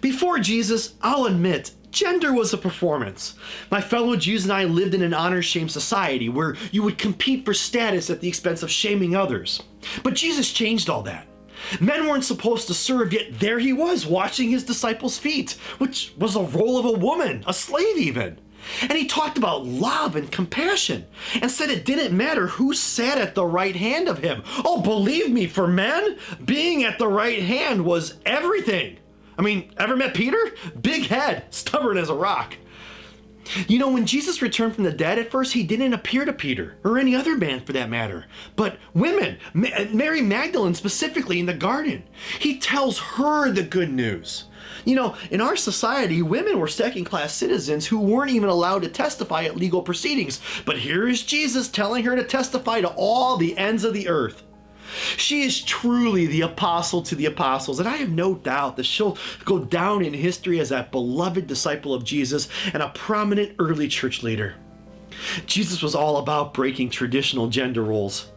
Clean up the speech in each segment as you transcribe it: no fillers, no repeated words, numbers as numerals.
Before Jesus, I'll admit, gender was a performance. My fellow Jews and I lived in an honor-shame society where you would compete for status at the expense of shaming others. But Jesus changed all that. Men weren't supposed to serve, yet there he was, washing his disciples' feet, which was the role of a woman, a slave even. And he talked about love and compassion, and said it didn't matter who sat at the right hand of him. Oh, believe me, for men, being at the right hand was everything. I mean, ever met Peter? Big head, stubborn as a rock. You know, when Jesus returned from the dead, at first he didn't appear to Peter, or any other man for that matter, but women, Mary Magdalene specifically in the garden. He tells her the good news. You know, in our society, women were second-class citizens who weren't even allowed to testify at legal proceedings. But here is Jesus telling her to testify to all the ends of the earth. She is truly the apostle to the apostles, and I have no doubt that she'll go down in history as a beloved disciple of Jesus and a prominent early church leader. Jesus was all about breaking traditional gender roles.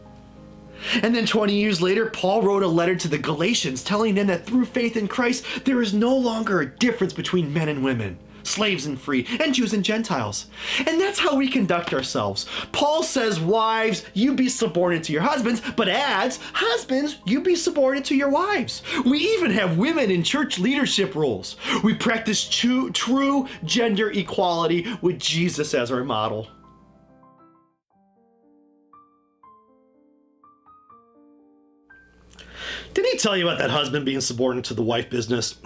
And then 20 years later, Paul wrote a letter to the Galatians telling them that through faith in Christ, there is no longer a difference between men and women, slaves and free, and Jews and Gentiles. And that's how we conduct ourselves. Paul says, wives, you be subordinate to your husbands, but adds, husbands, you be subordinate to your wives. We even have women in church leadership roles. We practice true gender equality with Jesus as our model. Did he tell you about that husband being subordinate to the wife business?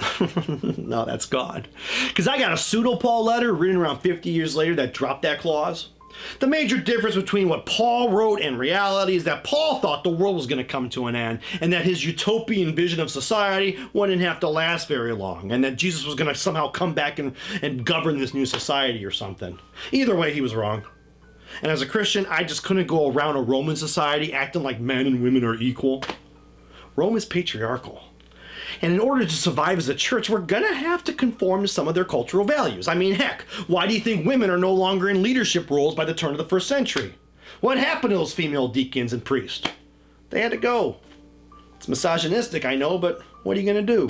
No, that's gone. Because I got a pseudo-Paul letter written around 50 years later that dropped that clause. The major difference between what Paul wrote and reality is that Paul thought the world was going to come to an end, and that his utopian vision of society wouldn't have to last very long, and that Jesus was going to somehow come back and govern this new society or something. Either way, he was wrong. And as a Christian, I just couldn't go around a Roman society acting like men and women are equal. Rome is patriarchal. And in order to survive as a church, we're gonna have to conform to some of their cultural values. I mean, heck, why do you think women are no longer in leadership roles by the turn of the first century? What happened to those female deacons and priests? They had to go. It's misogynistic, I know, but what are you gonna do?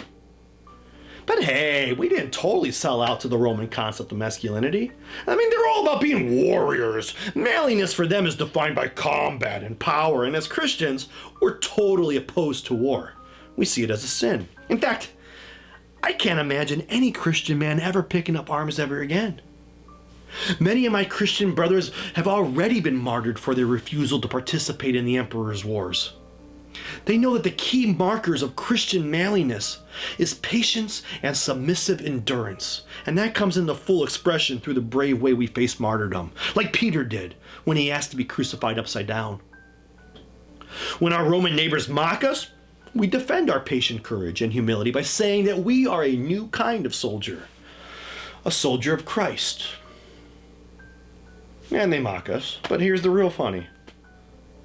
But hey, we didn't totally sell out to the Roman concept of masculinity. I mean, they're all about being warriors. Manliness for them is defined by combat and power, and as Christians, we're totally opposed to war. We see it as a sin. In fact, I can't imagine any Christian man ever picking up arms ever again. Many of my Christian brothers have already been martyred for their refusal to participate in the emperor's wars. They know that the key markers of Christian manliness is patience and submissive endurance. And that comes into full expression through the brave way we face martyrdom, like Peter did when he asked to be crucified upside down. When our Roman neighbors mock us, we defend our patient courage and humility by saying that we are a new kind of soldier, a soldier of Christ. And they mock us, but here's the real funny.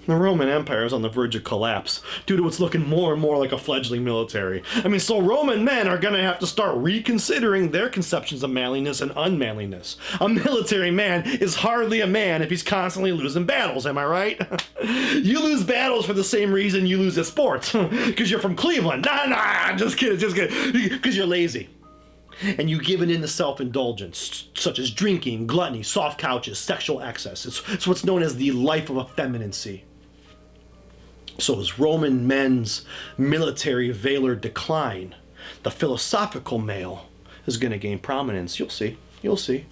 The Roman Empire is on the verge of collapse due to what's looking more and more like a fledgling military. I mean, so Roman men are going to have to start reconsidering their conceptions of manliness and unmanliness. A military man is hardly a man if he's constantly losing battles, am I right? You lose battles for the same reason you lose at sports. Because you're from Cleveland. Nah, just kidding. Because you're lazy. And you give in to self-indulgence, such as drinking, gluttony, soft couches, sexual excess. It's what's known as the life of effeminacy. So as Roman men's military valor decline, the philosophical male is going to gain prominence. You'll see.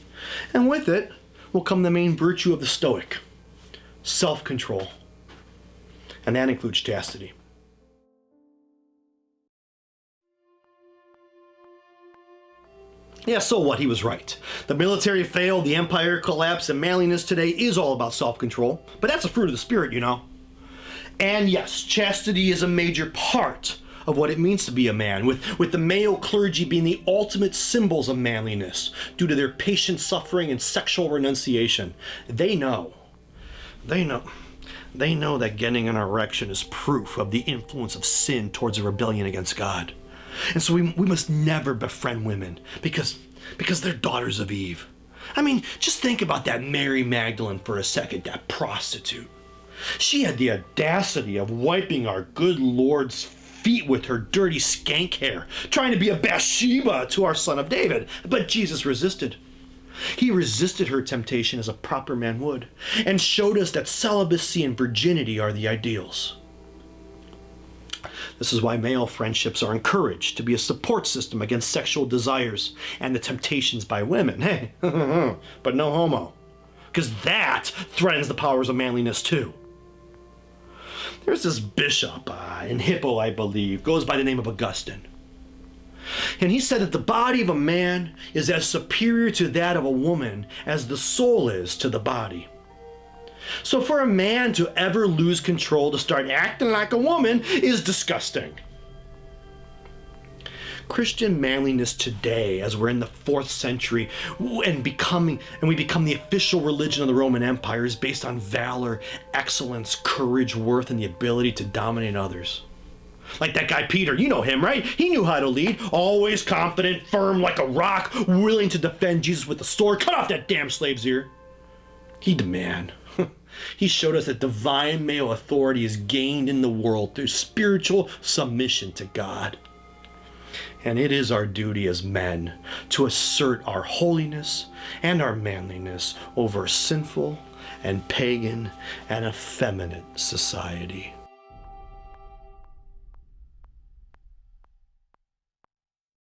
And with it will come the main virtue of the Stoic, self-control. And that includes chastity. Yeah, so what? He was right. The military failed, the empire collapsed, and manliness today is all about self-control. But that's a fruit of the spirit, you know. And yes, chastity is a major part of what it means to be a man, with the male clergy being the ultimate symbols of manliness due to their patient suffering and sexual renunciation. They know that getting an erection is proof of the influence of sin towards a rebellion against God. And so we must never befriend women because they're daughters of Eve. I mean, just think about that Mary Magdalene for a second, that prostitute. She had the audacity of wiping our good Lord's feet with her dirty skank hair, trying to be a Bathsheba to our Son of David. But Jesus resisted. He resisted her temptation as a proper man would, and showed us that celibacy and virginity are the ideals. This is why male friendships are encouraged to be a support system against sexual desires and the temptations by women. Hey, but no homo. Because that threatens the powers of manliness too. There's this bishop in Hippo, I believe, goes by the name of Augustine. And he said that the body of a man is as superior to that of a woman as the soul is to the body. So for a man to ever lose control to start acting like a woman is disgusting. Christian manliness today, as we're in the 4th century and we become the official religion of the Roman Empire, is based on valor, excellence, courage, worth, and the ability to dominate others. Like that guy Peter, you know him, right? He knew how to lead, always confident, firm like a rock, willing to defend Jesus with the sword. Cut off that damn slave's ear. He the man. He showed us that divine male authority is gained in the world through spiritual submission to God. And it is our duty as men to assert our holiness and our manliness over a sinful and pagan and effeminate society.